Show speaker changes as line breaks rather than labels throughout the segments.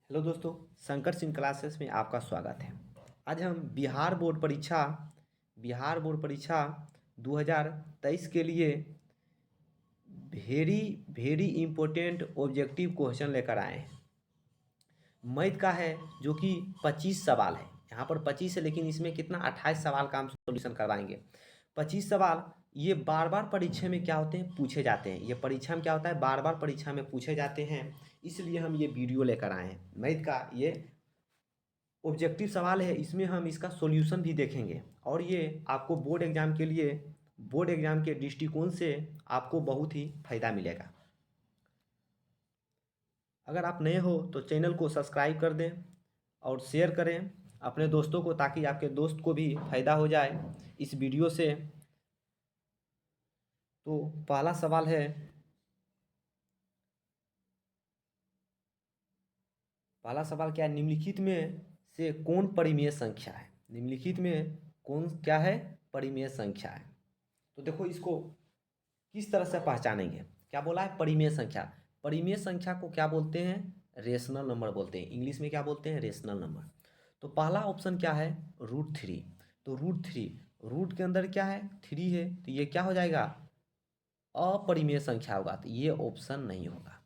Hello दोस्तों, Shankar Singh classes में आपका स्वागत है। आज हम बिहार बोर्ड परीक्षा 2023 के लिए very very important objective question लेकर आए हैं। मैथ का है जो कि 25 सवाल है। यहाँ पर 25 है, लेकिन इसमें कितना 28 सवाल का हम सोल्यूशन करवाएंगे। 25 सवाल ये बार बार परीक्षा में क्या होते हैं, पूछे जाते हैं। ये परीक्षा में क्या होता है, बार बार परीक्षा में पूछे जाते हैं, इसलिए हम ये वीडियो लेकर आए हैं। मैथ का ये ऑब्जेक्टिव सवाल है, इसमें हम इसका सॉल्यूशन भी देखेंगे और ये आपको बोर्ड एग्जाम के दृष्टिकोण से आपको बहुत ही फायदा मिलेगा। अगर आप नए हो तो चैनल को सब्सक्राइब कर दें और शेयर करें अपने दोस्तों को, ताकि आपके दोस्त को भी फायदा हो जाए इस वीडियो से। तो पहला सवाल है, पहला सवाल क्या है, निम्नलिखित में से कौन परिमेय संख्या है। निम्नलिखित में कौन क्या है, परिमेय संख्या है। तो देखो इसको किस तरह से पहचानेंगे। क्या बोला है, परिमेय संख्या। परिमेय संख्या को क्या बोलते हैं, रेशनल नंबर बोलते हैं। इंग्लिश में क्या बोलते हैं, रेशनल नंबर। तो पहला ऑप्शन क्या है, √3। तो √3, रूट के अंदर क्या है, 3 है, तो ये क्या हो जाएगा, अपरिमेय संख्या होगा, तो ये ऑप्शन नहीं होगा।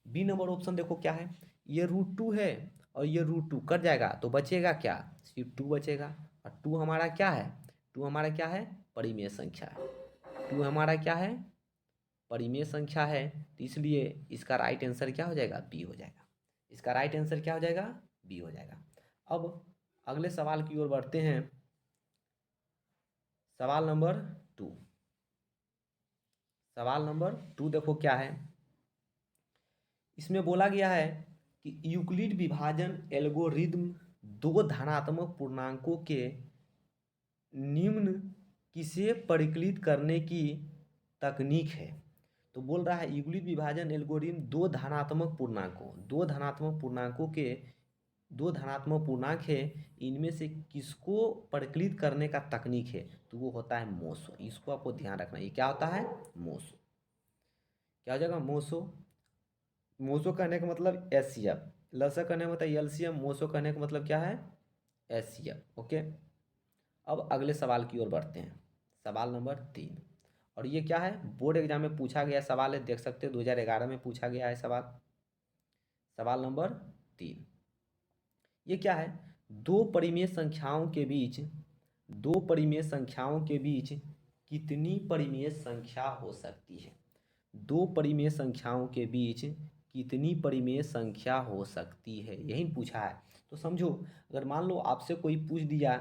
बी नंबर ऑप्शन देखो क्या है, ये √2 है और ये √2 कट जाएगा, तो बचेगा क्या, सिर्फ 2 बचेगा। और 2 हमारा क्या है, 2 हमारा क्या है, परिमेय संख्या है। 2 हमारा क्या है, परिमेय संख्या है, तो इसलिए इसका राइट आंसर क्या हो जाएगा, बी हो जाएगा। इसका राइट आंसर क्या हो जाएगा, बी हो जाएगा। अब अगले सवाल की ओर बढ़ते हैं। सवाल नंबर 2। सवाल नंबर 2 देखो क्या है, इसमें बोला गया है कि यूक्लिड विभाजन एल्गोरिदम दो धनात्मक पूर्णांकों के निम्न किसे परिकलित करने की तकनीक है। तो बोल रहा है यूक्लिड विभाजन एल्गोरिदम दो धनात्मक पूर्णांक है, इनमें से किसको परिकलित करने का तकनीक है, तो वो होता है मोसो। इसको आपको ध्यान रखना, ये क्या होता है, मोसो। क्या हो जाएगा, मोसो। मोसो कहने का मतलब एचसीएफ, लसा कहने का मतलब एलसीएम, मोसो कहने का मतलब क्या है, एचसीएफ। ओके। अब अगले सवाल की ओर बढ़ते हैं। सवाल नंबर 3, और ये क्या है, बोर्ड एग्जाम में पूछा गया सवाल है, देख सकते हो 2011 में पूछा गया है सवाल। सवाल नंबर 3, ये क्या है, दो परिमेय संख्याओं के बीच कितनी परिमेय संख्या हो सकती है। दो परिमेय संख्याओं के बीच कितनी परिमेय संख्या हो सकती है, यही पूछा है। तो समझो, अगर मान लो आपसे कोई पूछ दिया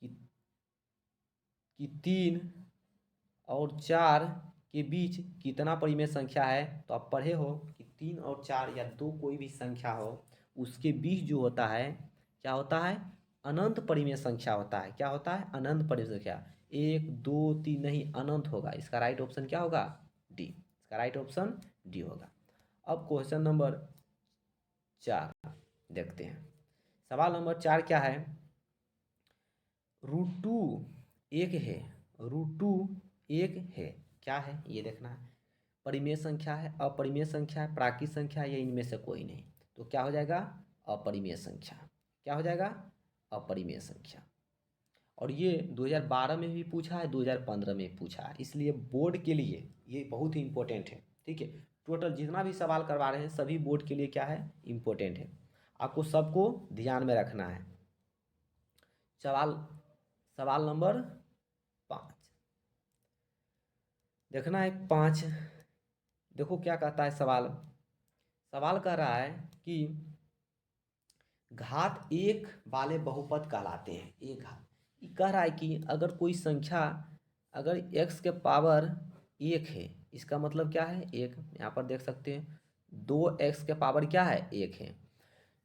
कि 3 और 4 के बीच कितना परिमेय संख्या है, तो आप पढ़े हो कि 3 और 4 या दो कोई भी संख्या हो, उसके बीच जो होता है क्या होता है, अनंत परिमेय संख्या होता है। क्या होता है, अनंत परिमेय संख्या। 1 2 3 नहीं, अनंत होगा। इसका राइट ऑप्शन क्या होगा, डी। इसका राइट ऑप्शन डी होगा। अब क्वेश्चन नंबर 4 देखते हैं। सवाल नंबर 4 क्या है, √2 एक है, √2 एक है, क्या है ये देखना है। परिमेय संख्या है, अपरिमेय संख्या है, प्राकृत संख्या है, या इनमें से कोई नहीं। तो क्या हो जाएगा, अपरिमेय संख्या। क्या हो जाएगा, अपरिमेय संख्या। और ये 2012 में भी पूछा है, 2015 में भी पूछा है, इसलिए बोर्ड के लिए ये बहुत ही इंपॉर्टेंट है। ठीक है, टोटल जितना भी सवाल करवा रहे हैं सभी बोर्ड के लिए क्या है, इम्पोर्टेंट है। आपको सबको ध्यान में रखना है। सवाल सवाल नंबर 5 देखना है। 5 देखो क्या कहता है सवाल। सवाल कह रहा है कि घात 1 वाले बहुपद कहलाते हैं। एक घात, ये कह रहा है कि अगर कोई संख्या, अगर x के पावर 1 है, इसका मतलब क्या है, 1। यहाँ पर देख सकते हैं 2x के पावर क्या है, 1 है।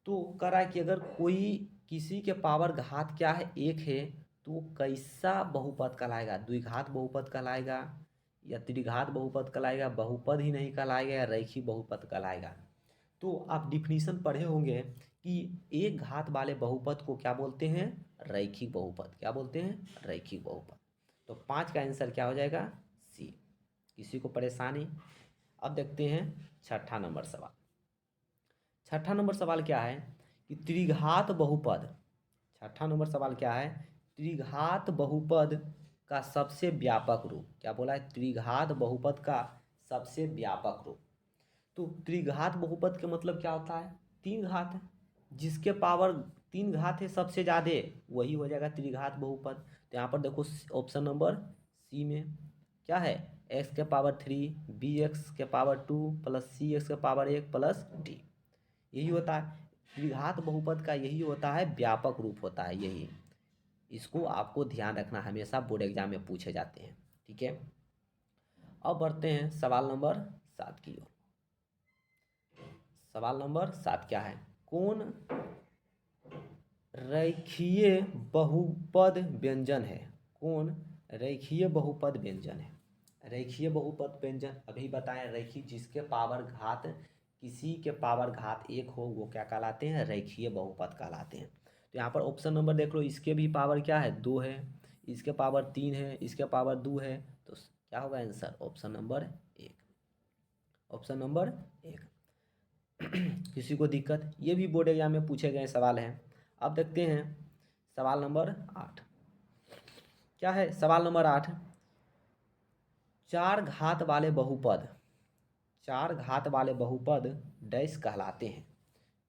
तो कह रहा है कि अगर कोई किसी के पावर घात क्या है, 1 है, तो कैसा बहुपद कहलाएगा, द्विघात बहुपद कहलाएगा, या त्रिघात बहुपद कहलाएगा, बहुपद ही नहीं कहलाएगा, या रैखिक बहुपद कहलाएगा। तो आप डिफिनीशन पढ़े होंगे कि एक घात वाले बहुपद को क्या बोलते हैं, रैखिक बहुपद। क्या बोलते हैं, रैखिक बहुपद। तो 5 का आंसर क्या हो जाएगा, सी। किसी को परेशानी। अब देखते हैं छठा नंबर सवाल। छठा नंबर सवाल क्या है कि त्रिघात बहुपद, छठा नंबर सवाल क्या है, त्रिघात बहुपद का सबसे व्यापक रूप। क्या बोला है? त्रिघात बहुपद का सबसे व्यापक रूप। तो त्रिघात बहुपद के मतलब क्या होता है? तीन घात है, जिसके पावर तीन घात है सबसे ज़्यादा, वही हो जाएगा त्रिघात बहुपद। तो यहाँ पर देखो ऑप्शन नंबर सी में क्या है, एक्स के पावर 3 बी एक्स के पावर 2 प्लस सी एक्स के पावर 1 प्लस डी, यही होता है त्रिघात बहुपद का, यही होता है व्यापक रूप होता है यही। इसको आपको ध्यान रखना, हमेशा बोर्ड एग्जाम में पूछे जाते हैं। ठीक है, अब बढ़ते हैं सवाल नंबर 7 की ओर। सवाल नंबर 7 क्या है, कौन रेखीय बहुपद व्यंजन है? कौन रेखीय बहुपद व्यंजन है? रेखीय बहुपद व्यंजन अभी बताएं, रेखीय जिसके पावर घात, किसी के पावर घात 1 हो वो क्या कहलाते हैं? रेखीय बहुपद कहलाते हैं। तो यहाँ पर ऑप्शन नंबर देख लो, इसके भी पावर क्या है? 2 है, इसके पावर 3 है, इसके पावर 2 है, तो क्या होगा answer? Option number 1, option number 1। किसी को दिक्कत? ये भी बोर्ड एग्जाम में पूछे गए सवाल हैं। अब देखते हैं सवाल नंबर 8 क्या है। सवाल नंबर 8, चार घात वाले बहुपद, चार घात वाले बहुपद डैश कहलाते हैं।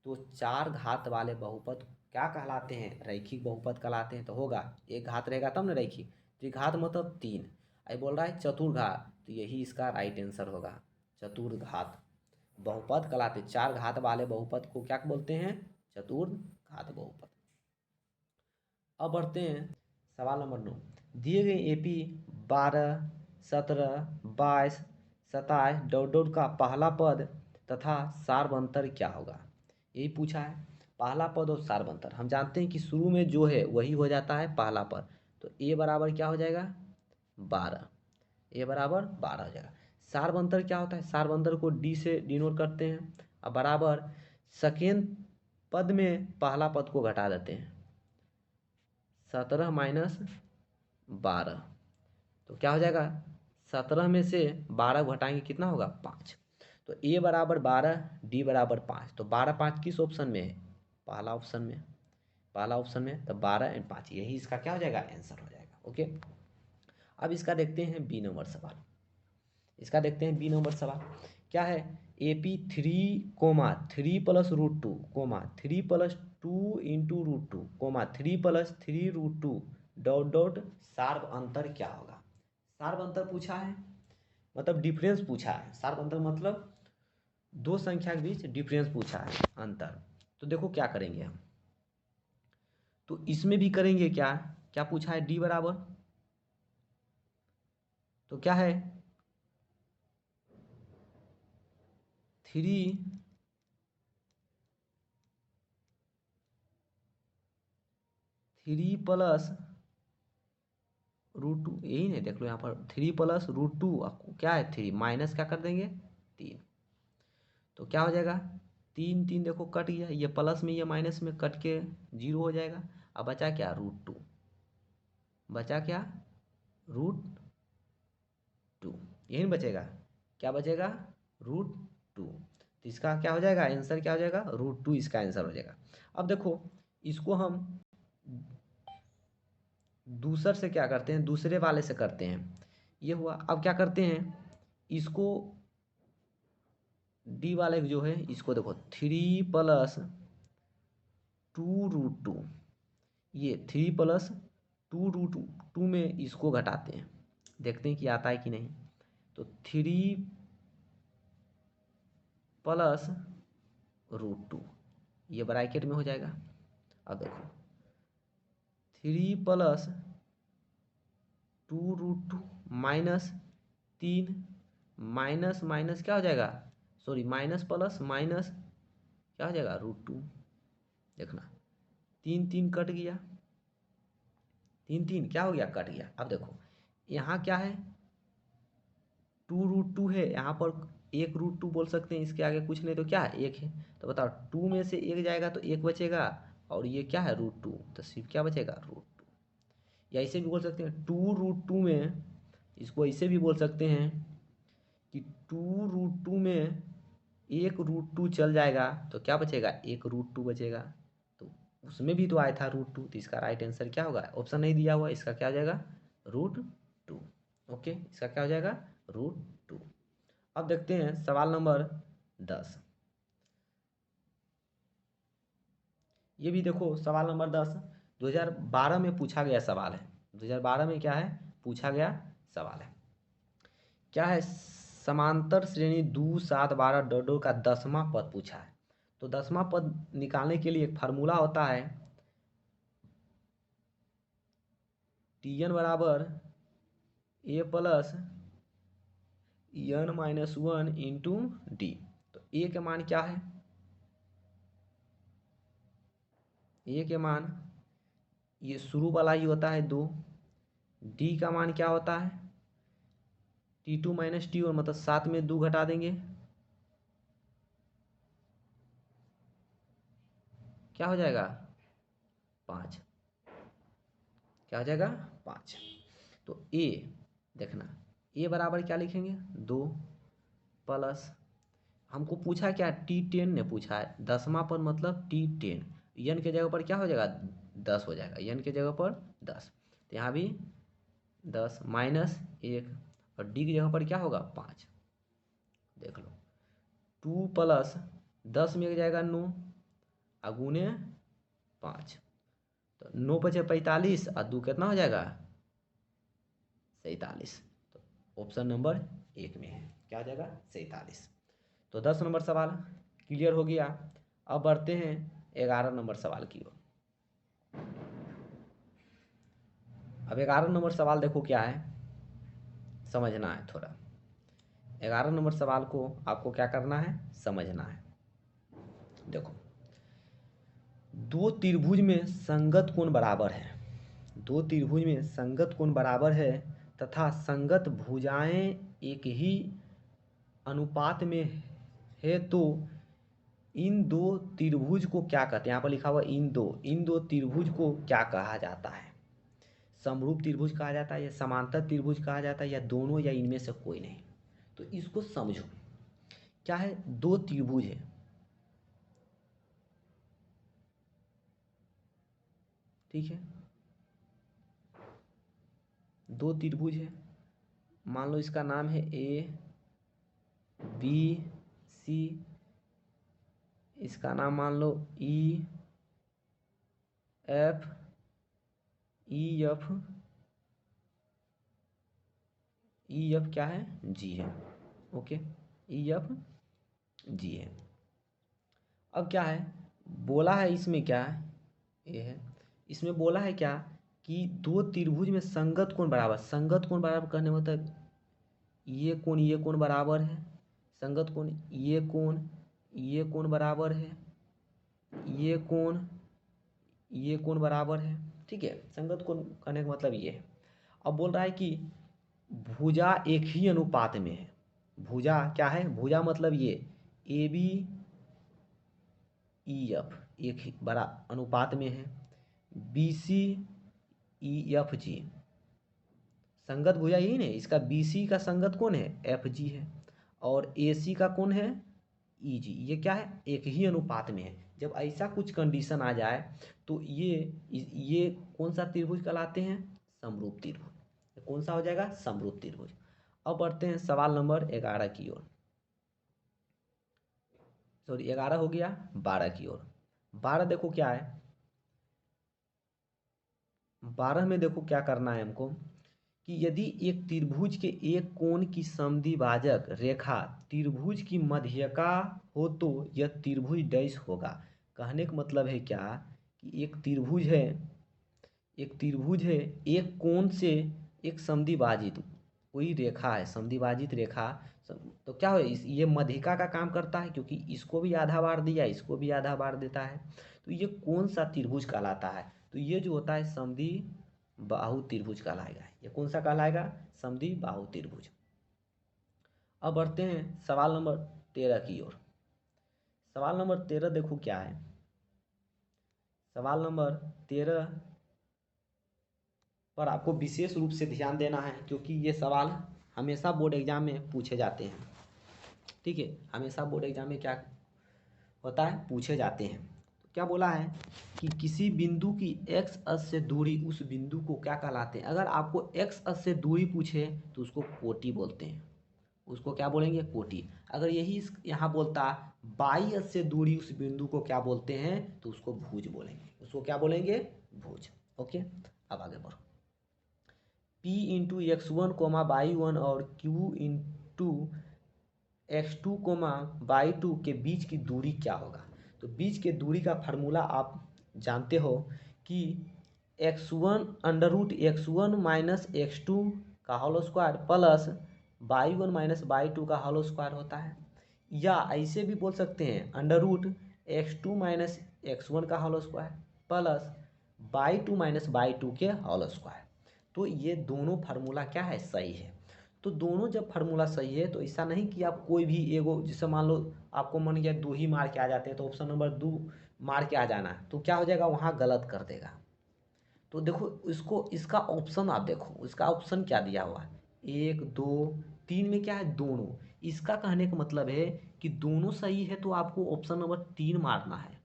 तो चार घात वाले बहुपद क्या कहलाते हैं? रैखिक बहुपद कहलाते हैं। तो होगा एक घात रहेगा तब ना रैखिक, त्रिघात मतलब 3, आई बोल रहा है चतुर्घात, तो यही इसका राइट आंसर होगा, चतुर्घात बहुपद कहलाते। चार घात वाले बहुपद को क्या बोलते हैं? चतुर्घात बहुपद। अब बढ़ते हैं सवाल नंबर 9, दिए गए एपी 12 17 22 27 डॉट का पहला पद तथा सार्वंतर क्या होगा? यही पूछा है, पहला पद और सार्वंतर। हम जानते हैं कि शुरू में जो है वही हो जाता है पहला पद, तो ए बराबर क्या हो जाएगा? 12, ए बराबर 12 हो जाएगा। सार्वंतर क्या होता है? सार्वंतर को डी से डिनोट करते हैं, अब बराबर सेकेंड पद में पहला पद को घटा देते हैं, 17 माइनस 12, तो क्या हो जाएगा? 17 में से 12 घटाएंगे कितना होगा? 5। तो ए बराबर 12, डी बराबर 5, तो 12 5 किस ऑप्शन में है? पहला ऑप्शन में, पहला ऑप्शन में, तो 12 एंड 5 यही इसका क्या हो जाएगा? आंसर हो जाएगा। ओके, अब इसका देखते हैं बी नंबर सवाल। इसका देखते हैं बी नंबर सवाल क्या है, AP 3 3 + √2 3 + 2 इंटू √2 3 + 3 √2 डॉट सार्व अंतर क्या होगा? सार्व अंतर पूछा है, मतलब डिफरेंस पूछा है। सार्व अंतर मतलब दो संख्या के बीच डिफरेंस पूछा है, अंतर। तो देखो क्या करेंगे हम, तो इसमें भी करेंगे क्या, क्या पूछा है? डी बराबर, तो क्या है 3 + √2, यही नहीं, देख लो यहाँ पर 3 + √2 क्या है? 3 माइनस क्या कर देंगे? 3, तो क्या हो जाएगा? 3 3 देखो कट गया, ये प्लस में ये माइनस में कट के 0 हो जाएगा। अब बचा क्या? √2, बचा क्या? √2, यही बचेगा, क्या बचेगा? √2, तो इसका क्या हो जाएगा? आंसर क्या हो जाएगा? √2 इसका आंसर हो जाएगा। अब देखो इसको हम दूसर से क्या करते हैं? दूसरे वाले से करते हैं, ये हुआ। अब क्या करते हैं, इसको डी वाले जो है इसको देखो 3 + 2 √2, ये 3 + 2 √2 में इसको घटाते हैं, देखते हैं कि आता है कि नहीं। तो 3 + √2 ये ब्रैकेट में हो जाएगा। अब देखो 3 + 2 √2 माइनस 3 माइनस माइनस क्या हो जाएगा? सॉरी माइनस प्लस माइनस क्या हो जाएगा? √2, देखना 3 3 कट गया, 3 3 क्या हो गया? कट गया। अब देखो यहाँ क्या है? 2 √2 है, यहाँ पर 1 √2 बोल सकते हैं, इसके आगे कुछ नहीं तो क्या है? 1 है। तो बताओ 2 में से 1 जाएगा तो 1 बचेगा, और ये क्या है? √2, तो सिर्फ क्या बचेगा? √2। या इसे भी बोल सकते हैं 2 √2 में, इसको ऐसे भी बोल सकते हैं कि 2 √2 में 1√2 चल जाएगा तो क्या बचेगा, 1√2 बचेगा। तो उसमें भी तो आया था √2, तो इसका राइट आंसर क्या होगा, ऑप्शन नहीं दिया हुआ, इसका क्या हो जाएगा, √2। ओके, इसका क्या हो जाएगा, √2। अब देखते हैं सवाल नंबर 10। ये भी देखो सवाल नंबर 10 2012 में पूछा गया सवाल है। 2012 में क्या है, पूछा गया सवाल है। क्या है, समांतर श्रेणी 2 7 12 डोडो का 10वां पद पूछा है। तो 10वां पद निकालने के लिए एक फार्मूला होता है, Tn बराबर a plus n-1 into D. तो a के मान क्या है, a के मान ये शुरू वाला ही होता है 2। d का मान क्या होता है, T2 माइनस टी, और मतलब 7 में 2 घटा देंगे, क्या हो जाएगा, 5। क्या हो जाएगा, 5। तो a देखना, a बराबर क्या लिखेंगे, 2 प्लस, हमको पूछा क्या, T10 ने पूछा है, 10वां पद मतलब T10, n के जगह पर क्या हो जाएगा, 10 हो जाएगा, n के जगह पर 10। तो यहाँ भी 10 माइनस 1, और d की जगह पर क्या होगा, 5। देख लो, 2 प्लस 10 में जाएगा 9, अगुने 5, तो 9 पचे 45, और 2 कितना हो जाएगा, 47। तो ऑप्शन नंबर 1 में है, क्या हो जाएगा, 47। तो 10 नंबर सवाल क्लियर हो गया। अब बढ़ते हैं 11 नंबर सवाल की ओर। अब 11 नंबर सवाल देखो क्या है, समझना है थोड़ा। 11 नंबर सवाल को आपको क्या करना है, समझना है। देखो, दो त्रिभुज में संगत कोण बराबर है, दो त्रिभुज में संगत कोण बराबर है तथा संगत भुजाएं एक ही अनुपात में है, तो इन दो त्रिभुज को क्या कहते हैं, यहाँ पर लिखा हुआ इन दो त्रिभुज को क्या कहा जाता है, समरूप त्रिभुज कहा जाता है, या समांतर त्रिभुज कहा जाता है, या दोनों, या इनमें से कोई नहीं। तो इसको समझो, क्या है, दो त्रिभुज है, ठीक है, दो त्रिभुज है, मान लो इसका नाम है ए बी सी, इसका नाम मान लो ई एफ ई एफ क्या है, जी है। ओके, ई एफ जी है। अब क्या है, बोला है इसमें क्या है, ये है, इसमें बोला है क्या, कि दो त्रिभुज में संगत कोण बराबर, संगत कोण बराबर करने मतलब ये कोण बराबर है, संगत कोण ये कोण बराबर है, ये कोण बराबर है, ठीक है, संगत कोण करने का मतलब ये है। अब बोल रहा है कि भुजा एक ही अनुपात में है, भुजा क्या है, भुजा मतलब ये ए बी ई एफ एक ही बड़ा अनुपात में है, B C E F G संगत भुजा यही नहीं, इसका बी सी का संगत कौन है, एफ जी है, और ए सी का कौन है, ई जी। ये क्या है, एक ही अनुपात में है। जब ऐसा कुछ कंडीशन आ जाए तो ये कौन सा त्रिभुज कहलाते हैं, समरूप त्रिभुज। कौन सा हो जाएगा, समरूप त्रिभुज। अब बढ़ते हैं सवाल नंबर 11 की ओर, सॉरी 11 हो गया, 12 की ओर। 12 देखो क्या है, 12 में देखो क्या करना है हमको, कि यदि एक त्रिभुज के एक कोण की समद्विभाजक रेखा त्रिभुज की मध्यिका हो तो यह त्रिभुज डैश होगा। कहने का मतलब है क्या, कि एक त्रिभुज है, एक कोण से एक समद्विभाजित कोई रेखा है, समद्विभाजित रेखा, तो क्या हो, ये मध्यिका का काम करता है, क्योंकि इसको भी आधा बार दिया, इसको भी आधा बार देता है। तो ये कौन सा त्रिभुज कहलाता है, तो ये जो होता है समद्विबाहु त्रिभुज कहलाएगा। ये कौन सा कहलाएगा, समद्विबाहु त्रिभुज। अब बढ़ते हैं सवाल नंबर 13 की ओर। सवाल नंबर 13 देखो क्या है, सवाल नंबर 13 पर आपको विशेष रूप से ध्यान देना है, क्योंकि ये सवाल हमेशा बोर्ड एग्जाम में पूछे जाते हैं। ठीक है, हमेशा बोर्ड एग्जाम में क्या होता है, पूछे जाते हैं। तो क्या बोला है कि किसी बिंदु की एक्स अक्ष से दूरी, उस बिंदु को क्या कहलाते हैं। अगर आपको एक्स अक्ष से दूरी पूछे तो उसको कोटि बोलते हैं, उसको क्या बोलेंगे, कोटि। अगर यही यहाँ बोलता बाई अक्ष से दूरी उस बिंदु को क्या बोलते हैं, तो उसको भुज बोलेंगे, उसको क्या बोलेंगे, भुज। ओके, अब आगे बढ़ो। P into x one comma by one और Q into x two comma by two के बीच की दूरी क्या होगा। तो बीच के दूरी का फार्मूला आप जानते हो कि x one under root x one minus x two का whole square plus y one minus y two का होल स्क्वायर होता है। या ऐसे भी बोल सकते हैं under root x two minus x one का whole square plus y two minus y two के होल स्क्वायर। तो ये दोनों फार्मूला क्या है, सही है। तो दोनों जब फार्मूला सही है तो ऐसा नहीं कि आप कोई भी एगो, जैसे मान लो आपको मन गया 2 ही मार के आ जाते हैं तो ऑप्शन नंबर 2 मार के आ जाना है, तो क्या हो जाएगा, वहाँ गलत कर देगा। तो देखो इसको, इसका ऑप्शन आप देखो, इसका ऑप्शन क्या दिया हुआ है, 1 2 3 में क्या है, दोनों। इसका कहने का मतलब है कि दोनों सही है तो आपको ऑप्शन नंबर 3 मारना है।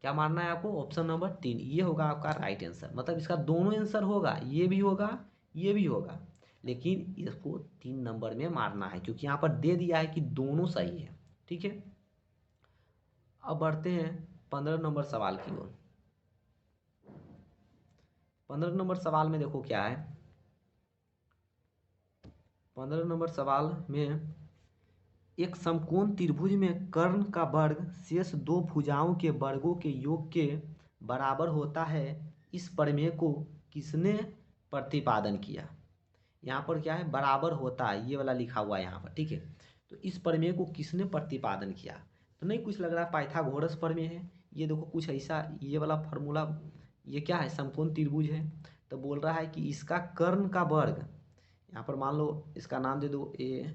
क्या मारना है आपको, ऑप्शन नंबर 3, ये होगा आपका राइट आंसर। मतलब इसका दोनों आंसर होगा, ये भी होगा, ये भी होगा, लेकिन इसको 3 नंबर में मारना है क्योंकि यहाँ पर दे दिया है कि दोनों सही है। ठीक है, अब बढ़ते हैं 15 नंबर सवाल की ओर। 15 नंबर सवाल में देखो क्या है। 15 नंबर सवाल में एक समकोण त्रिभुज में कर्ण का वर्ग शेष 2 भुजाओं के वर्गों के योग के बराबर होता है, इस प्रमेय को किसने प्रतिपादन किया। यहाँ पर क्या है, बराबर होता है, ये वाला लिखा हुआ है यहाँ पर। ठीक है, तो इस प्रमेय को किसने प्रतिपादन किया। तो नहीं कुछ लग रहा है पाइथागोरस प्रमेय है, ये देखो कुछ ऐसा, ये वाला फार्मूला, ये क्या है, समकोण त्रिभुज है। तो बोल रहा है कि इसका कर्ण का वर्ग, यहाँ पर मान लो इसका नाम दे दो ए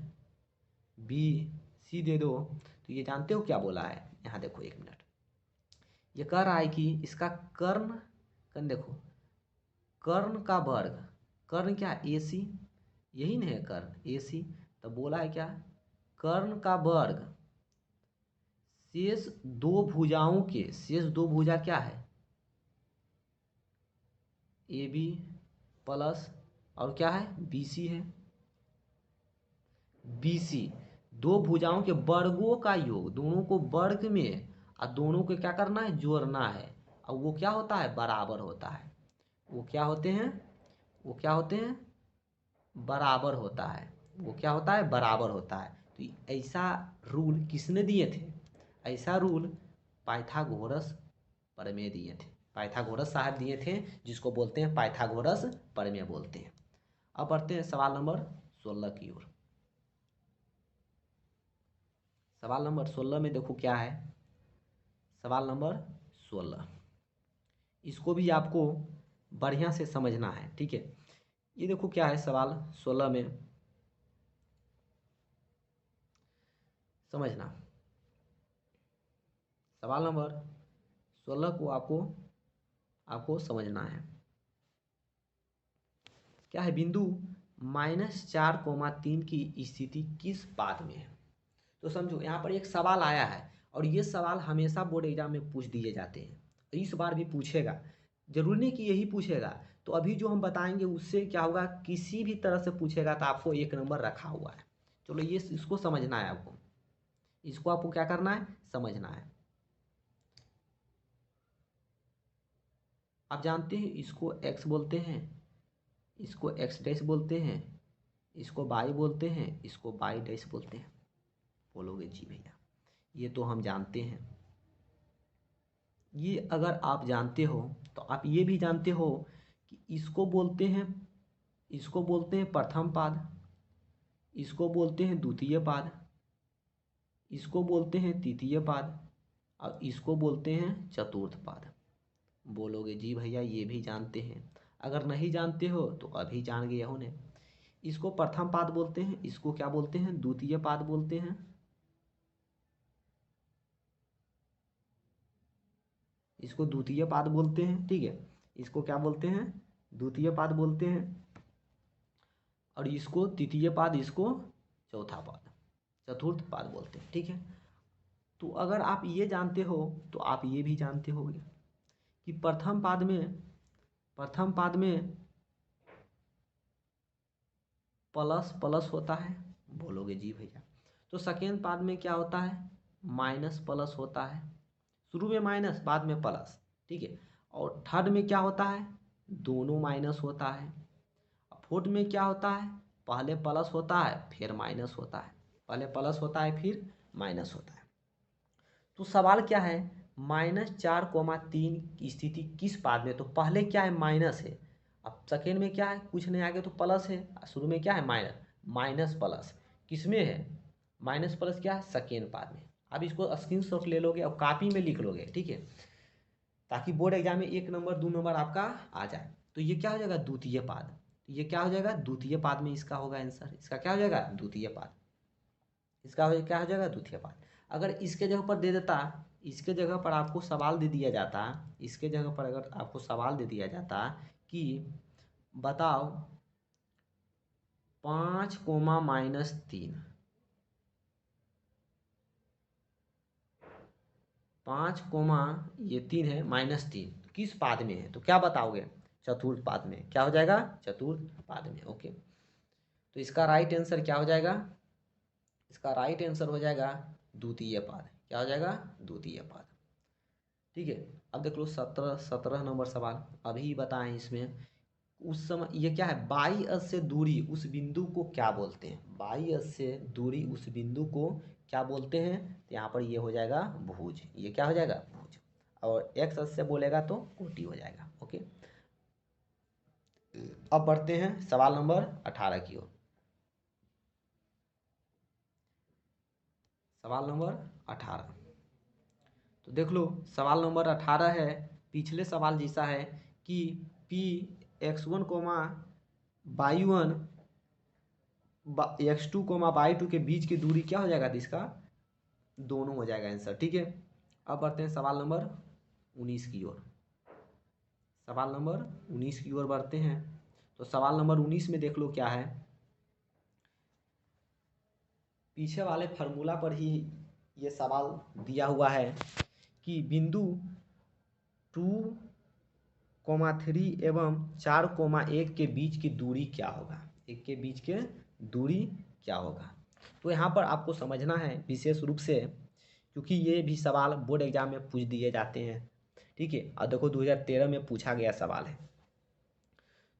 बी सी दे दो। तो ये जानते हो क्या बोला है, यहाँ देखो 1 मिनट, ये कह रहा है कि इसका कर्ण देखो, कर्ण का वर्ग, कर्ण क्या, ए सी, यही नहीं है कर्ण, ए सी। तो बोला है क्या, कर्ण का वर्ग शेष 2 भुजाओं के, शेष 2 भुजा क्या है, ए बी प्लस और क्या है, बी सी है, बी सी, 2 भुजाओं के वर्गों का योग, दोनों को वर्ग में और दोनों को क्या करना है, जोड़ना है। और वो क्या होता है, बराबर होता है। वो क्या होते हैं, वो क्या होते हैं, बराबर होता है। वो क्या होता है, बराबर होता है। तो ऐसा रूल किसने दिए थे, ऐसा रूल पाइथागोरस प्रमेय दिए थे, पाइथागोरस साहब दिए थे, जिसको बोलते हैं पाइथागोरस प्रमेय बोलते हैं। अब बढ़ते हैं सवाल नंबर 16 की ओर। सवाल नंबर 16 में देखो क्या है, सवाल नंबर 16, इसको भी आपको बढ़िया से समझना है। ठीक है, ये देखो क्या है, सवाल 16 में समझना, सवाल नंबर 16 को आपको आपको समझना है। क्या है, बिंदु -4, 3 की स्थिति किस पाद में है। तो समझो यहाँ पर एक सवाल आया है और ये सवाल हमेशा बोर्ड एग्जाम में पूछ दिए जाते हैं, इस बार भी पूछेगा, जरूरी नहीं कि यही पूछेगा। तो अभी जो हम बताएंगे उससे क्या होगा, किसी भी तरह से पूछेगा तो आपको 1 नंबर रखा हुआ है। चलो ये इसको समझना है आपको, इसको आपको क्या करना है, समझना है। आप जानते हैं इसको एक्स बोलते हैं, इसको एक्स डैश बोलते हैं, इसको बाई बोलते हैं, इसको बाई डैश बोलते हैं। बोलोगे जी भैया, ये तो हम जानते हैं। ये अगर आप जानते हो तो आप ये भी जानते हो कि इसको बोलते हैं, इसको बोलते हैं प्रथम पाद, इसको बोलते हैं द्वितीय पाद, इसको बोलते हैं तृतीय पाद और इसको बोलते हैं चतुर्थ पाद। बोलोगे जी भैया ये भी जानते हैं। अगर नहीं जानते हो तो अभी जान गए होने। इसको प्रथम पाद बोलते हैं, इसको क्या बोलते हैं, द्वितीय पाद बोलते हैं, इसको द्वितीय पाद बोलते हैं। ठीक है, इसको क्या बोलते हैं, द्वितीय पाद बोलते हैं, और इसको तृतीय पाद, इसको चौथा पाद। चतुर्थ पाद बोलते हैं। ठीक है, तो अगर आप ये जानते हो तो आप ये भी जानते होगे कि प्रथम पाद में प्लस प्लस होता है, बोलोगे जी भैया। तो सेकेंड पाद में क्या होता है, माइनस प्लस होता है, शुरू में माइनस बाद में प्लस। ठीक है, और थर्ड में क्या होता है, दोनों माइनस होता है। फोर्थ में क्या होता है, पहले प्लस होता है फिर माइनस होता है, पहले प्लस होता है फिर माइनस होता है। तो सवाल क्या है, -4,3 की स्थिति किस पाद में, तो पहले क्या है, माइनस है, अब सेकेंड में क्या है, कुछ नहीं आगे तो प्लस है, शुरू में क्या है, माइनस प्लस किस में है, माइनस प्लस क्या है, सेकेंड पाद में। अब इसको स्क्रीनशॉट ले लोगे और कॉपी में लिख लोगे, ठीक है, ताकि बोर्ड एग्जाम में 1 नंबर 2 नंबर आपका आ जाए। तो ये क्या हो जाएगा, द्वितीय पाद। तो ये क्या हो जाएगा, द्वितीय पाद में इसका होगा आंसर, इसका क्या हो जाएगा, द्वितीय पाद, इसका क्या हो जाएगा, द्वितीय पाद। अगर इसके जगह पर दे देता, इसके जगह पर आपको सवाल दे दिया जाता, इसके जगह पर अगर आपको सवाल दे दिया जाता कि बताओ 5 कोमा -3, 5 कोमा ये 3 है -3 किस पाद में है, तो क्या बताओगे, चतुर्थ पाद में। क्या हो जाएगा, चतुर्थ पाद में। ओके, तो इसका राइट आंसर क्या हो जाएगा, इसका राइट आंसर हो जाएगा द्वितीय पाद। क्या हो जाएगा, द्वितीय पाद। ठीक है, अब देख लो 17 नंबर सवाल अभी बताएं इसमें। उस समय ये क्या है, बाई अक्ष से दूरी उस बिंदु को क्या बोलते हैं, बाई अक्ष से दूरी उस बिंदु को क्या बोलते हैं, तो यहाँ पर ये हो जाएगा भुज, ये क्या हो जाएगा, भुज। और एक्स अक्ष से बोलेगा तो कोटि हो जाएगा। ओके, अब बढ़ते हैं सवाल नंबर 18 की ओर। सवाल नंबर 18, तो देख लो सवाल नंबर 18 है, पिछले सवाल जैसा है कि P x1 coma y1 x2 coma y2 के बीच की दूरी क्या हो जाएगा, तो इसका दोनों हो जाएगा आंसर। ठीक है, अब बढ़ते हैं सवाल नंबर 19 की ओर। सवाल नंबर 19 की ओर बढ़ते हैं। तो सवाल नंबर 19 में देख लो क्या है, पीछे वाले फार्मूला पर ही ये सवाल दिया हुआ है कि बिंदु 2,3 एवं 4,1 के बीच की दूरी क्या होगा, एक के बीच के दूरी क्या होगा। तो यहाँ पर आपको समझना है विशेष रूप से, क्योंकि ये भी सवाल बोर्ड एग्जाम में पूछ दिए जाते हैं। ठीक है, और देखो 2013 में पूछा गया सवाल है।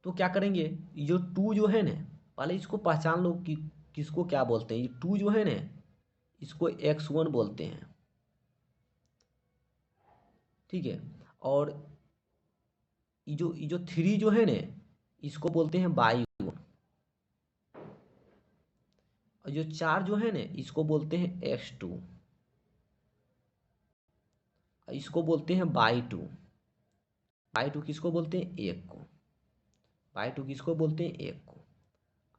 तो क्या करेंगे, जो 2 जो है ना, पहले इसको पहचान लो कि किसको क्या बोलते हैं। ये 2 जो है ना, इसको x1 बोलते हैं। ठीक है, और ये जो 3 जो है ना, इसको बोलते हैं y1। और जो 4 जो है ना, इसको बोलते हैं x2, इसको बोलते हैं y2। y2 किसको बोलते हैं, 1 को। y2 किसको बोलते हैं, 1 को।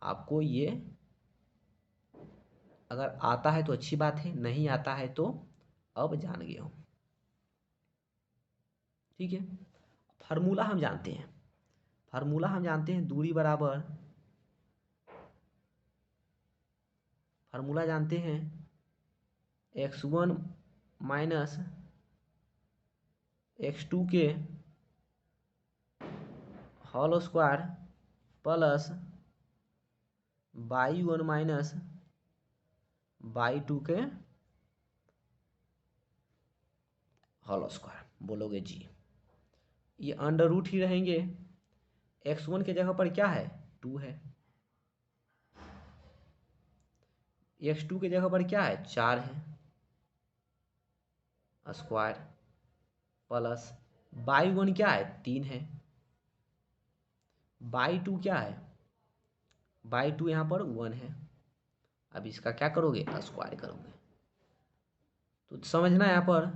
आपको ये अगर आता है तो अच्छी बात है, नहीं आता है तो अब जान गए हो। ठीक है, फार्मूला हम जानते हैं, फार्मूला हम जानते हैं, दूरी बराबर, फार्मूला जानते हैं x1 माइनस x2 के whole square plus y1 minus y2 के होल स्क्वायर। बोलोगे जी, ये अंडर रूट ही रहेंगे। x1 के जगह पर क्या है, 2 है, x2 के जगह पर क्या है, 4 है, स्क्वायर प्लस y1 क्या है, 3 है, y2 क्या है, y2 यहाँ पर 1 है। अब इसका क्या करोगे, स्क्वायर करोगे। तो समझना यहाँ पर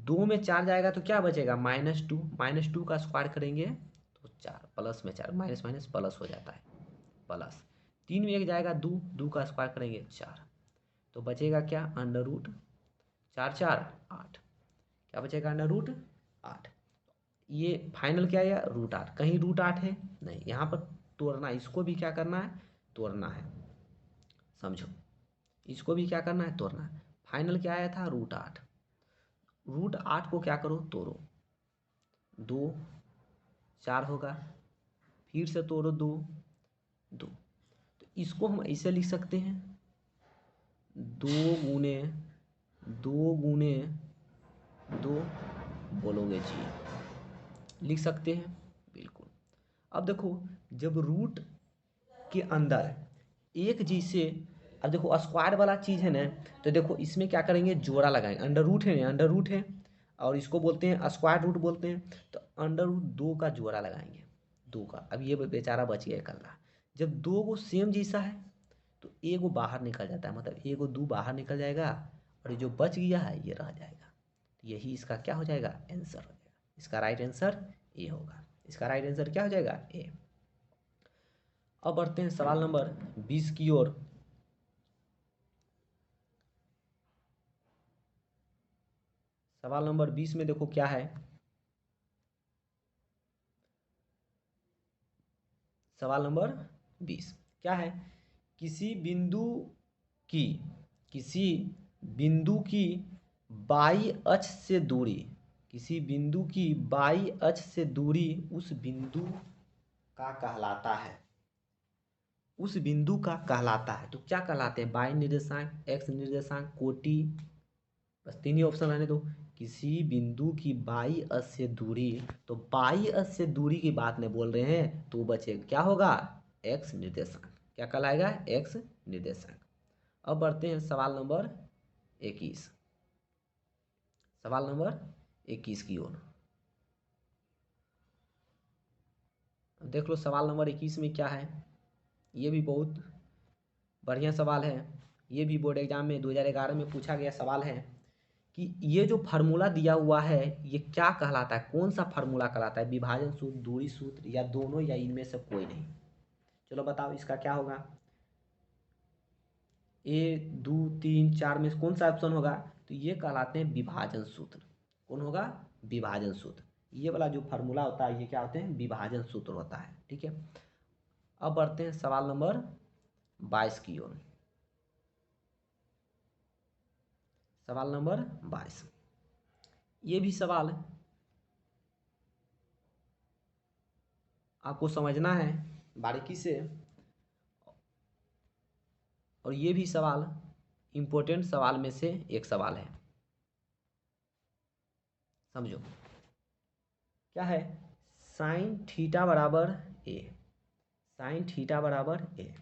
2 में 4 जाएगा तो क्या बचेगा, -2, -2 का स्क्वायर करेंगे तो 4, प्लस में 4, माइनस माइनस प्लस हो जाता है, प्लस 3 में 1 जाएगा 2, 2 का स्क्वायर करेंगे 4, तो बचेगा क्या, अंडर रूट 4 4 8, क्या बचेगा, अंडर रूट 8। ये फाइनल क्या है, √8, कहीं √8 है नहीं, यहाँ पर तोड़ना, इसको भी क्या करना है, तोड़ना है, समझो, इसको भी क्या करना है, तोड़ना है। फाइनल क्या आया था, √8। √8 को क्या करो, तोड़ो। 2 4 होगा, फिर से तोड़ो, 2 2। तो इसको हम ऐसे लिख सकते हैं, 2 गुने 2 बोलोगे जी, लिख सकते हैं बिल्कुल। अब देखो, जब रूट के अंदर एक जी से, अब देखो स्क्वायर वाला चीज़ है ना, तो देखो इसमें क्या करेंगे, जोड़ा लगाएंगे। अंडर रूट है ना, अंडर रूट है और इसको बोलते हैं स्क्वायर रूट बोलते हैं, तो अंडर रूट 2 का जोड़ा लगाएंगे, 2 का। अब ये बेचारा बच गया इकल्ला। जब 2 को सेम जैसा है तो एगो बाहर निकल जाता है, मतलब एगो 2 बाहर निकल जाएगा और जो बच गया है ये रह जाएगा। यही इसका क्या हो जाएगा, आंसर हो जाएगा। इसका राइट आंसर ए होगा। इसका राइट आंसर क्या हो जाएगा, ए। अब बढ़ते हैं सवाल नंबर 20 की ओर। सवाल नंबर 20 में देखो क्या है। सवाल नंबर 20 क्या है, किसी बिंदु की किसी बिंदु की बाई अक्ष से दूरी, किसी बिंदु की बाई अक्ष से दूरी उस बिंदु का कहलाता है, उस बिंदु का कहलाता है। तो क्या कहलाते हैं, बाई निर्देशांक, एक्स निर्देशांक, कोटि। बस 3 ही ऑप्शन रहने दो। किसी बिंदु की बाई अक्ष से दूरी, तो बाई अक्ष से दूरी की बात नहीं बोल रहे हैं, तो बचेगा क्या होगा, एक्स निर्देशांक। क्या कहलाएगा, एक्स निर्देशांक। अब बढ़ते हैं सवाल नंबर 21। सवाल नंबर 21 की ओर। देख लो सवाल नंबर 21 में क्या है। ये भी बहुत बढ़िया सवाल है। ये भी बोर्ड एग्जाम में 2011 में पूछा गया सवाल है कि ये जो फार्मूला दिया हुआ है ये क्या कहलाता है, कौन सा फार्मूला कहलाता है, विभाजन सूत्र, दूरी सूत्र, या दोनों, या इनमें से कोई नहीं। चलो बताओ इसका क्या होगा। 1 2 3 4 में कौन सा ऑप्शन होगा, तो ये कहलाते हैं विभाजन सूत्र। कौन होगा, विभाजन सूत्र। ये वाला जो फार्मूला होता है ये क्या होते हैं, विभाजन सूत्र होता है। ठीक है। अब बढ़ते हैं सवाल नंबर 22 की ओर। सवाल नंबर 22, ये भी सवाल आपको समझना है बारीकी से, और ये भी सवाल इम्पोर्टेंट सवाल में से एक सवाल है। समझो क्या है, साइन थीटा बराबर ए, साइन थीटा बराबर ए,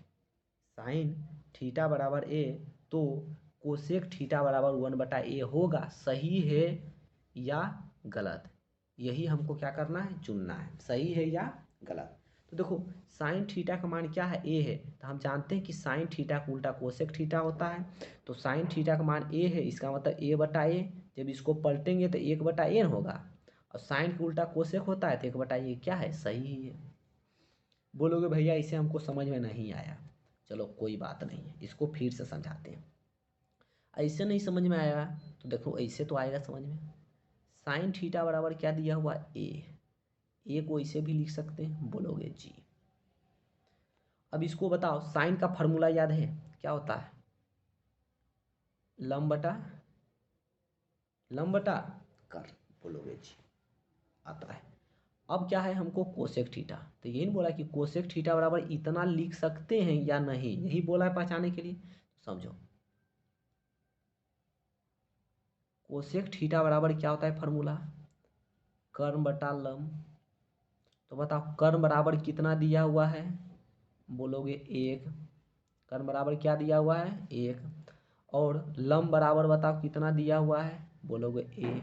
साइन थीटा बराबर ए, तो कोसेक थीटा बराबर 1/a होगा। सही है या गलत, यही हमको क्या करना है, चुनना है, सही है या गलत। तो देखो साइन थीटा का मान क्या है, ए है, तो हम जानते हैं कि साइन थीटा का उल्टा कोसेक थीटा होता है। तो साइन थीटा का मान ए है, इसका मतलब a/a। जब इसको पलटेंगे तो 1/n होगा, और साइन का उल्टा कोसेक होता है तो 1/a क्या है, सही ही है। बोलोगे भैया इसे हमको समझ में नहीं आया, चलो कोई बात नहीं है, इसको फिर से समझाते हैं। ऐसे नहीं समझ में आया तो देखो ऐसे तो आएगा समझ में। साइन थीटा बराबर क्या दिया हुआ, ए को ऐसे भी लिख सकते हैं, बोलोगे जी। अब इसको बताओ, साइन का फॉर्मूला याद है, क्या होता है, लंब बटा कर, बोलोगे जी, आता है। अब क्या है, हमको कोसेक थीटा, तो यही बोला कि कोसेक थीटा बराबर इतना लिख सकते हैं या नहीं, यही बोला है पहचाने के लिए। समझो कोसेक थीटा बराबर क्या होता है फॉर्मूला, कर्म बटा लंब। तो बताओ कर्म बराबर कितना दिया हुआ है, बोलोगे 1। कर्म बराबर क्या दिया हुआ है, 1। और लंब बराबर बताओ कितना दिया हुआ है, बोलोगे a।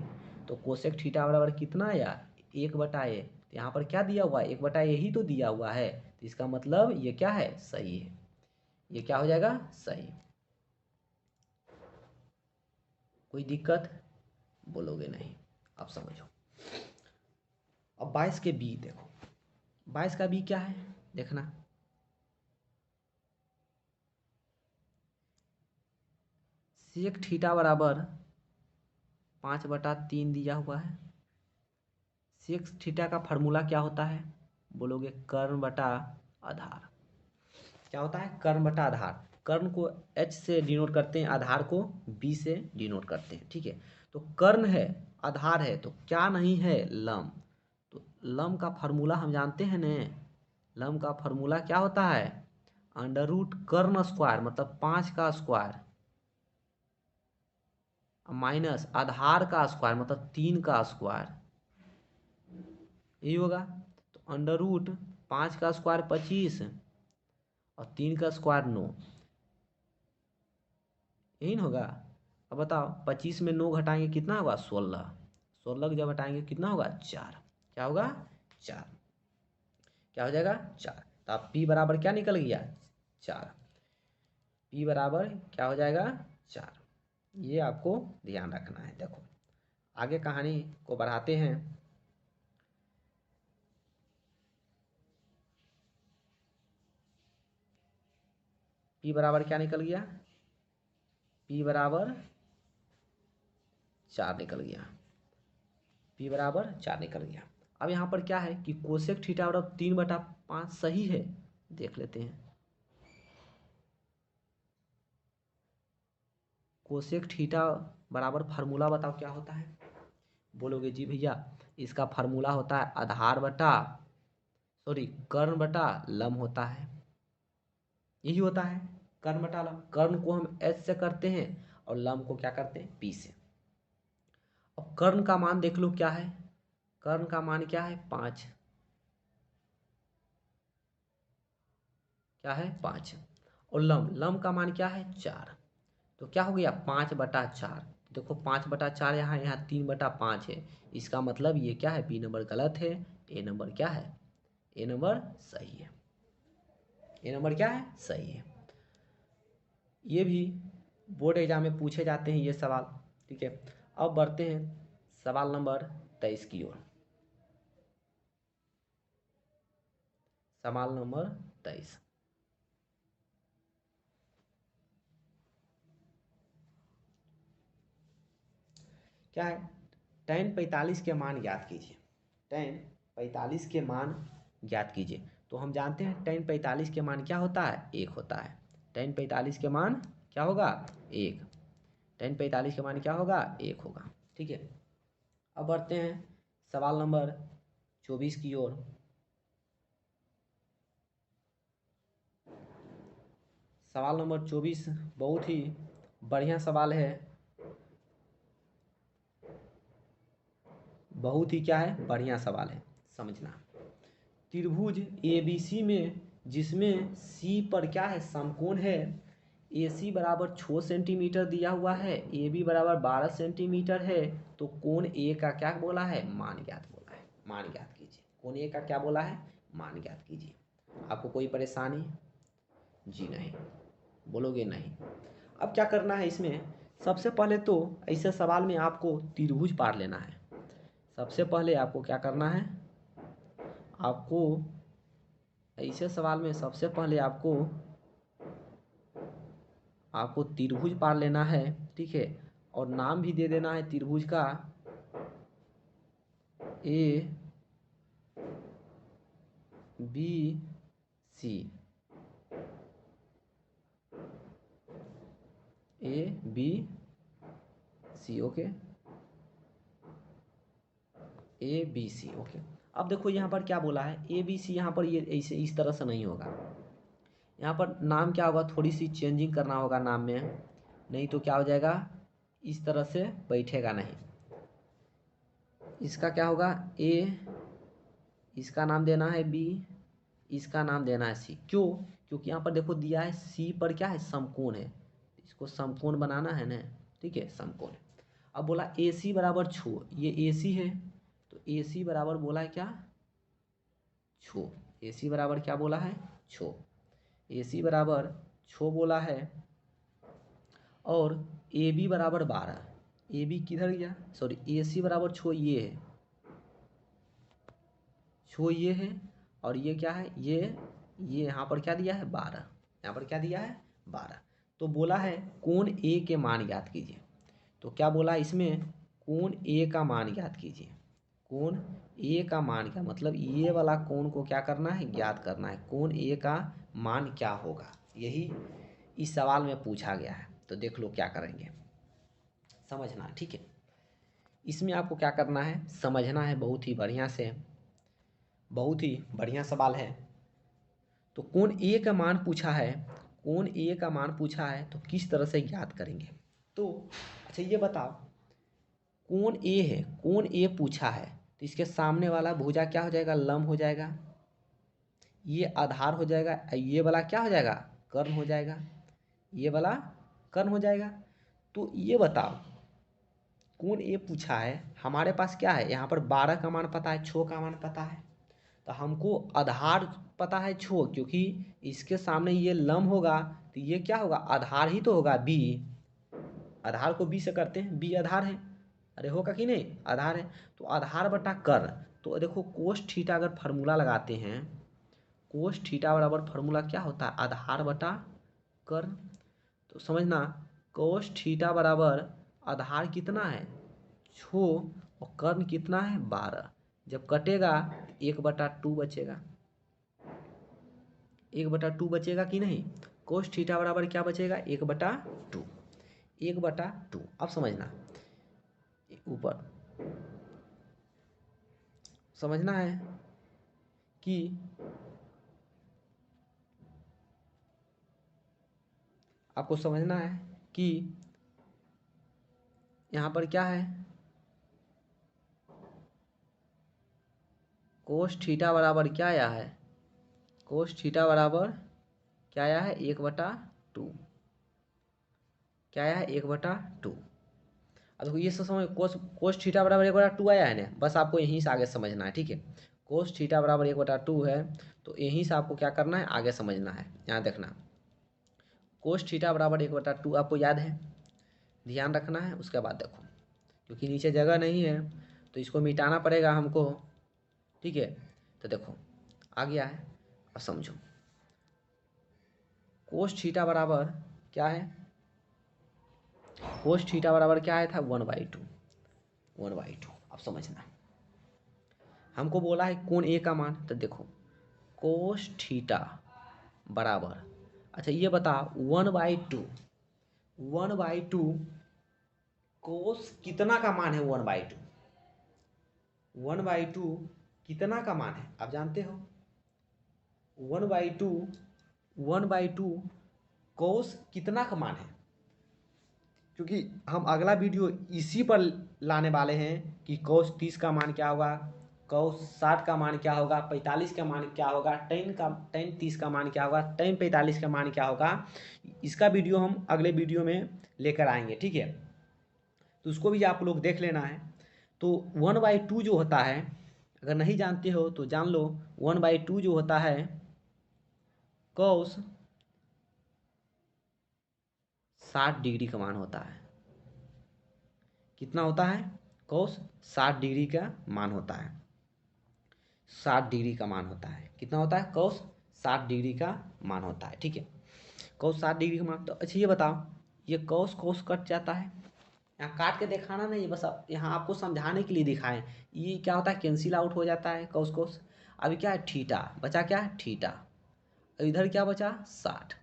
तो कोसेक थीटा बराबर कितना यार, 1/a। तो यहाँ पर क्या दिया हुआ है, 1/a ही तो दिया हुआ है, तो इसका मतलब ये क्या है, सही है। ये क्या हो जाएगा, सही। कोई दिक्कत, बोलोगे नहीं। अब समझो, अब 22 के बी देखो, 22 का बी क्या है, देखना। सेक थीटा बराबर 5/3 दिया हुआ है। सेक थीटा का फार्मूला क्या होता है, बोलोगे कर्म बटा आधार। क्या होता है, कर्म बटा आधार। कर्ण को H से डिनोट करते हैं, आधार को B से डिनोट करते हैं, ठीक है। तो कर्ण है, आधार है, तो क्या नहीं है, लंब। तो लंब का फार्मूला हम जानते हैं न, लंब का फार्मूला क्या होता है, अंडर रूट कर्ण स्क्वायर मतलब 5 का स्क्वायर माइनस आधार का स्क्वायर मतलब 3 का स्क्वायर, यही होगा। तो अंडर रूट 5 का स्क्वायर 25 और 3 का स्क्वायर 9, यही ना होगा। अब बताओ 25 में 9 घटाएंगे कितना होगा, 16, 16 जब हटाएंगे कितना होगा, 4, क्या होगा, 4, क्या हो जाएगा, 4। तो अब P बराबर क्या निकल गया, 4, P बराबर क्या हो जाएगा, 4। ये आपको ध्यान रखना है। देखो आगे कहानी को बढ़ाते हैं। P बराबर क्या निकल गया, P बराबर 4 निकल गया, P बराबर 4 निकल गया। अब यहाँ पर क्या है कि कोसेक थीटा बराबर 3/5 सही है, देख लेते हैं। कोसेक थीटा बराबर फार्मूला बताओ क्या होता है, बोलोगे जी भैया इसका फार्मूला होता है आधार बटा कर्ण बटा लंब होता है, यही होता है, कर्ण बटा लंब। कर्ण को हम H से करते हैं और लंब को क्या करते हैं, P से। अब कर्ण का मान देख लो क्या है, कर्ण का मान क्या है, 5, क्या है, 5। और लंब का मान क्या है, 4। तो क्या हो गया, 5/4। देखो 5/4 यहाँ, यहाँ 3/5 है, इसका मतलब ये क्या है, बी नंबर गलत है, ए नंबर क्या है, ए नंबर सही है, ए नंबर क्या है, सही है। ये भी बोर्ड एग्जाम में पूछे जाते हैं ये सवाल, ठीक है। अब बढ़ते हैं सवाल नंबर 23 की ओर। सवाल नंबर 23, क्या है, tan 45 के मान ज्ञात कीजिए, tan 45 के मान ज्ञात कीजिए। तो हम जानते हैं tan 45 के मान क्या होता है, 1 होता है। tan 45 के मान क्या होगा, 1, tan 45 के मान क्या होगा, 1 होगा, ठीक है। अब बढ़ते हैं सवाल नंबर 24 की ओर। सवाल नंबर 24 बहुत ही बढ़िया सवाल है, बहुत ही क्या है, बढ़िया सवाल है, समझना। त्रिभुज ABC में जिसमें C पर क्या है, समकोण है, AC बराबर 6 सेंटीमीटर दिया हुआ है, AB बराबर 12 सेंटीमीटर है, तो कोण A का क्या बोला है, मान ज्ञात बोला है, मान ज्ञात कीजिए। कोण A का क्या बोला है, मान ज्ञात कीजिए। आपको कोई परेशानी, जी नहीं, बोलोगे नहीं। अब क्या करना है इसमें, सबसे पहले तो ऐसे सवाल में आपको त्रिभुज पार लेना है। सबसे पहले आपको क्या करना है, आपको ऐसे सवाल में सबसे पहले आपको त्रिभुज पार लेना है, ठीक है। और नाम भी दे देना है त्रिभुज का, A B C, A B C, okay, A B C, okay. अब देखो यहाँ पर क्या बोला है, A B C, यहाँ पर ये ऐसे इस तरह से नहीं होगा, यहाँ पर नाम क्या होगा, थोड़ी सी चेंजिंग करना होगा नाम में, नहीं तो क्या हो जाएगा, इस तरह से बैठेगा नहीं। इसका क्या होगा, A, इसका नाम देना है B, इसका नाम देना है C। क्यों, क्योंकि यहाँ पर देखो दिया है C पर क्या है, समकोण है, इसको समकोण बनाना है ना, ठीक है, समकोण। अब बोला AC बराबर 6, ये AC है, तो AC बराबर बोला है क्या, 6, AC बराबर क्या बोला है, 6, AC बराबर 6 बोला है। और AB बराबर 12, AB किधर गया, सॉरी, AC बराबर 6 ये है, 6 ये है, और ये क्या है, ये यहाँ पर क्या दिया है, 12, यहाँ पर क्या दिया है, 12। तो बोला है कोण A के मान ज्ञात कीजिए। तो क्या बोला इसमें, कोण A का मान ज्ञात कीजिए। कोण A का मान क्या मतलब, ये वाला कोण को क्या करना है, ज्ञात करना है, कोण A का मान क्या होगा, यही इस सवाल में पूछा गया है। तो देख लो क्या करेंगे, समझना, ठीक है। इसमें आपको क्या करना है, समझना है बहुत ही बढ़िया से, बहुत ही बढ़िया सवाल है। तो कोण ए का मान पूछा है, कोण ए का मान पूछा है तो किस तरह से ज्ञात करेंगे। तो अच्छा ये बताओ, कोण ए है, कोण ए पूछा है तो इसके सामने वाला भुजा क्या हो जाएगा, लंब हो जाएगा, ये आधार हो जाएगा, ये वाला क्या हो जाएगा, कर्ण हो जाएगा, ये वाला कर्ण हो जाएगा। तो ये बताओ, कोण ए पूछा है, हमारे पास क्या है, यहाँ पर 12 का मान पता है, 6 का मान पता है, तो हमको आधार पता है 6, क्योंकि इसके सामने ये लंब होगा तो ये क्या होगा, आधार ही तो होगा, बी। आधार को बी से करते हैं, बी आधार है, अरे होगा कि नहीं, आधार है। तो आधार बटा कर्ण, तो देखो कोस थीटा अगर फार्मूला लगाते हैं, कोस थीटा बराबर फार्मूला क्या होता है, आधार बटा कर्ण। तो समझना, कोस थीटा बराबर आधार कितना है 6 और कर्ण कितना है 12, जब कटेगा 1/2 बचेगा, 1/2 बचेगा कि नहीं। कोस थीटा बराबर क्या बचेगा, 1/2, 1/2। अब समझना, ऊपर समझना है कि आपको समझना है कि यहाँ पर क्या है, कोस थीटा बराबर क्या आया है, कोस थीटा बराबर क्या आया है, 1/2, क्या आया है 1/2। अब देखो ये सब समझ, कोस थीटा बराबर 1/2 आया है ना, बस आपको यहीं से आगे समझना है, ठीक है। कोस थीटा बराबर 1/2 है, तो यहीं से आपको क्या करना है, आगे समझना है। यहाँ देखना, कोस थीटा बराबर 1/2 आपको याद है, ध्यान रखना है। उसके बाद देखो, क्योंकि नीचे जगह नहीं है तो इसको मिटाना पड़ेगा हमको, ठीक है। तो देखो आ गया है, अब समझो, कोस थीटा बराबर क्या है, कोस थीटा बराबर क्या आया था, 1/2, 1/2। अब समझना, हमको बोला है कोण ए का मान, तो देखो कोस थीटा बराबर, अच्छा ये बता 1/2, 1/2 कोस कितना का मान है, 1/2, 1/2 कितना का मान है आप जानते हो, 1/2, 1/2 कोस कितना का मान है, क्योंकि हम अगला वीडियो इसी पर लाने वाले हैं कि कोस 30 का मान क्या होगा, कोस 60 का मान क्या होगा, 45 का मान क्या होगा, tan 30 का मान क्या होगा, tan 45 का मान क्या होगा। इसका वीडियो हम अगले वीडियो में लेकर आएंगे, ठीक है। तो उसको भी आप लोग देख लेना है। तो 1/2 जो होता है, अगर नहीं जानते हो तो जान लो, 1/2 जो होता है कोस 60 डिग्री का मान होता है। कितना होता है, कोस 60 डिग्री का मान होता है, 60 डिग्री का मान होता है, कितना होता है, कोस 60 डिग्री का मान होता है, ठीक है। कोस 60 डिग्री का मान, तो अच्छा ये बताओ, ये कोस कोस कट जाता है, यहाँ काट के दिखाना नहीं, बस यहाँ आपको समझाने के लिए दिखाएं। ये क्या होता है, कैंसिल आउट हो जाता है कोस कोस। अभी क्या है, थीटा बचा, क्या है थीटा, इधर क्या बचा 60,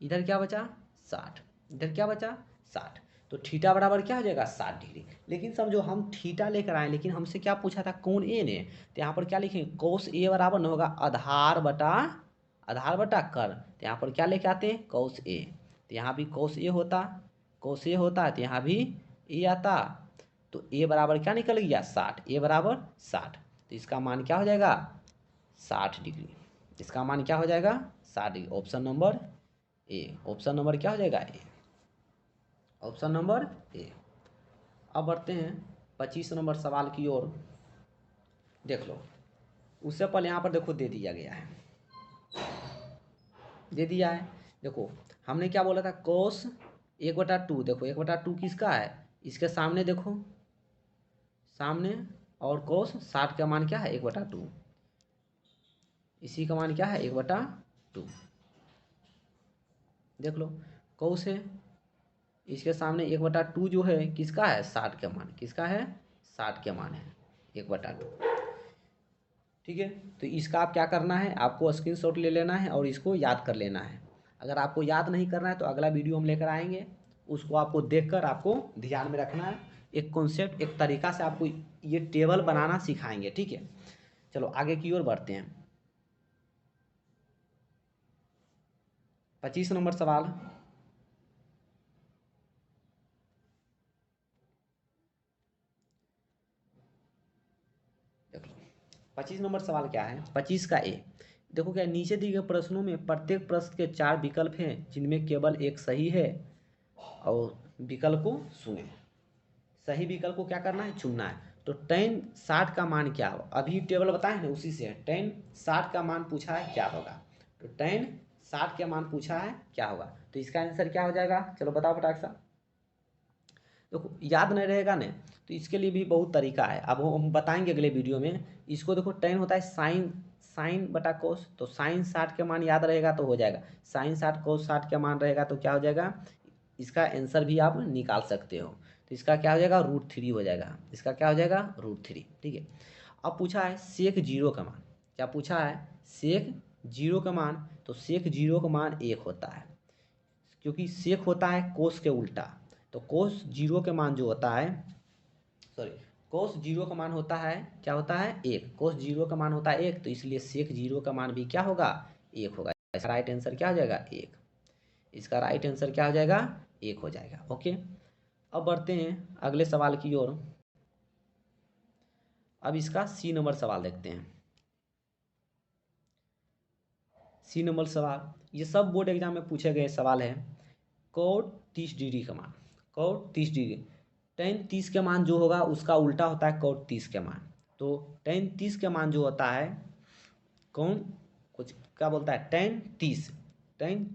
इधर क्या बचा 60, इधर क्या बचा 60। तो थीटा बराबर क्या हो जाएगा 60 डिग्री। लेकिन समझो हम थीटा लेकर आए, लेकिन हमसे क्या पूछा था, कोण ए ने, तो यहाँ पर क्या लिखेंगे, कोस ए बराबर न होगा आधार बटा कर्ण, तो यहाँ पर क्या लेके आते हैं, कोस ए, तो यहाँ भी कोस ए होता, कोस ए होता है तो यहाँ भी ए आता, तो ए बराबर क्या निकल गया 60, ए बराबर 60, तो इसका मान क्या हो जाएगा 60 डिग्री, इसका मान क्या हो जाएगा 60 degree. Option number A, option number क्या हो जाएगा ए, ऑप्शन नंबर ए। अब बढ़ते हैं 25 नंबर सवाल की ओर, देख लो। उससे पहले यहाँ पर देखो दे दिया गया है, दे दिया है, देखो हमने क्या बोला था, कोस 1/2, देखो 1/2 किसका है, इसके सामने देखो, सामने, और कोस 60 का मान क्या है 1/2, इसी का मान क्या है 1/2, देख लो कोस है, इसके सामने 1/2 जो है किसका है 60 का मान, किसका है 60 का मान है 1/2, ठीक है। तो इसका आप क्या करना है, आपको स्क्रीनशॉट ले लेना है और इसको याद कर लेना है। अगर आपको याद नहीं करना है तो अगला वीडियो हम लेकर आएंगे, उसको आपको देखकर आपको ध्यान में रखना है। एक कॉन्सेप्ट, एक तरीका से आपको ये टेबल बनाना सिखाएंगे, ठीक है। चलो आगे की ओर बढ़ते हैं। 25 नंबर सवाल। देखो 25 नंबर सवाल क्या है, 25 का ए। देखो क्या, नीचे दिए गए प्रश्नों में प्रत्येक प्रश्न के 4 विकल्प हैं जिनमें केवल एक सही है, और विकल्प को सुने। सही विकल्प को क्या करना है, चुनना है। तो tan 60 का मान क्या होगा, अभी टेबल बताए ना उसी से है। tan 60 का मान पूछा है, क्या होगा। तो tan 60 का मान पूछा है, क्या होगा। तो इसका आंसर क्या हो जाएगा, चलो बताओ फटाक सा। देखो याद नहीं रहेगा ना, तो इसके लिए भी बहुत तरीका है, अब हम बताएंगे अगले वीडियो में। इसको देखो, tan होता है साइन, साइन बटा कोस। तो साइन 60 के मान याद रहेगा तो हो जाएगा। साइन 60 कोस 60 का मान रहेगा तो क्या हो जाएगा, इसका आंसर भी आप निकाल सकते हो। तो इसका क्या हो जाएगा, √3 हो जाएगा। इसका क्या हो जाएगा, √3, ठीक है। अब पूछा है सेक 0 का मान, क्या पूछा है, सेक 0 का मान। तो सेक 0 का मान 1 होता है, क्योंकि सेक होता है कोस के उल्टा। तो कोस 0 के मान जो होता है, सॉरी, कोस 0 का मान होता है, क्या होता है, 1। कोस 0 का मान होता है 1, तो इसलिए सेक 0 का मान भी क्या होगा, 1 होगा। इसका राइट आंसर क्या हो जाएगा, 1। इसका राइट आंसर क्या हो जाएगा, 1 हो जाएगा। ओके, अब बढ़ते हैं अगले सवाल की ओर। अब इसका सी नंबर सवाल देखते हैं। सी नंबर सवाल, ये सब बोर्ड एग्जाम में पूछे गए सवाल है। कोट 30 डिग्री का मान, कोट 30 डिग्री, tan 30 के मान जो होगा उसका उल्टा होता है कोट 30 के मान। तो tan 30 के मान जो होता है, कौन कुछ क्या बोलता है, tan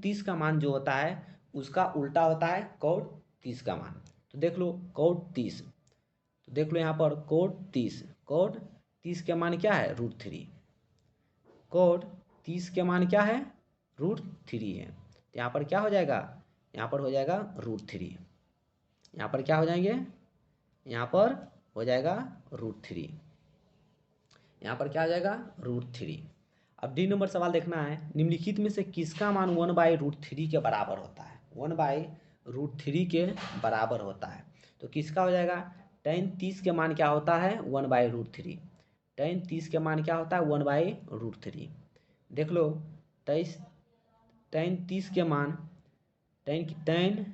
30 का मान जो होता है उसका उल्टा होता है कोट 30 का मान। तो देख लो कोट 30, तो देख लो यहाँ पर कोट 30, कोट 30 के मान क्या है, √3। कोट 30 के मान क्या है, √3 है। तो यहाँ पर क्या हो जाएगा, यहाँ पर हो जाएगा √3। यहाँ पर क्या हो जाएंगे, यहाँ पर हो जाएगा √3। यहाँ पर क्या हो जाएगा, √3। अब डी नंबर सवाल देखना है, निम्नलिखित में से किसका मान 1/√3 के बराबर होता है, 1/√3 के बराबर होता है। तो किसका हो जाएगा, tan 30 के मान क्या होता है, 1/√3। tan 30 के मान क्या होता है, 1/√3। देख लो, 23 tan 30 के मान, tan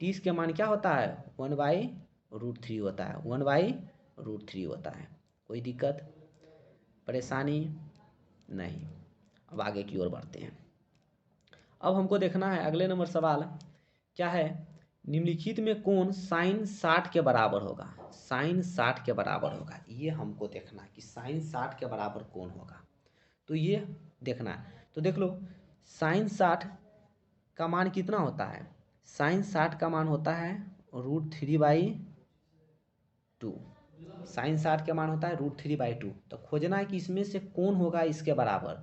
30 के मान क्या होता है, 1/√3 होता है, 1/√3 होता है। कोई दिक्कत परेशानी नहीं। अब आगे की ओर बढ़ते हैं। अब हमको देखना है अगले नंबर सवाल क्या है, निम्नलिखित में कौन साइन 60 के बराबर होगा, साइन 60 के बराबर होगा। ये हमको देखना है कि साइन 60 के बराबर कौन होगा, तो ये देखना है। तो देख लो, साइन 60 का मान कितना होता है, साइन 60 का मान होता है √3/2। साइन 60 का मान होता है √3/2। तो खोजना है कि इसमें से कौन होगा इसके बराबर।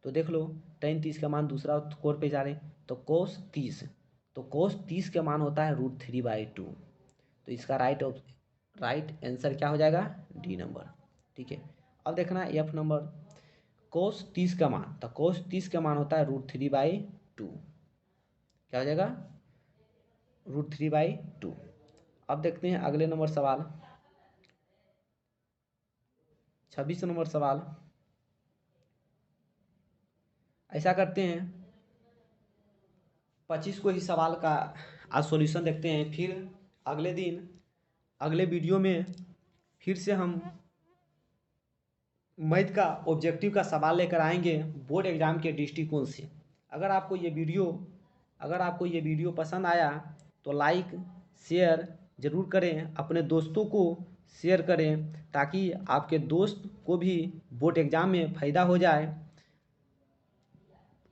तो देख लो, tan 30 का मान दूसरा कोर पे जा रहे, तो कोस 30, तो कोस 30 का मान होता है √3/2। तो इसका राइट आंसर क्या हो जाएगा, डी नंबर, ठीक है। अब देखना है एफ नंबर, कोस 30 का मान, तो कोस 30 का मान होता है √3/2, क्या हो जाएगा, √3/2। अब देखते हैं अगले नंबर सवाल, 26 नंबर सवाल। ऐसा करते हैं, 25 को ही सवाल का आज सॉल्यूशन देखते हैं, फिर अगले दिन अगले वीडियो में फिर से हम मैथ का ऑब्जेक्टिव का सवाल लेकर आएंगे बोर्ड एग्जाम के दृष्टिकोण से। अगर आपको ये वीडियो पसंद आया तो लाइक शेयर ज़रूर करें, अपने दोस्तों को शेयर करें, ताकि आपके दोस्त को भी बोर्ड एग्जाम में फ़ायदा हो जाए।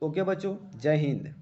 ओके बच्चों, जय हिंद।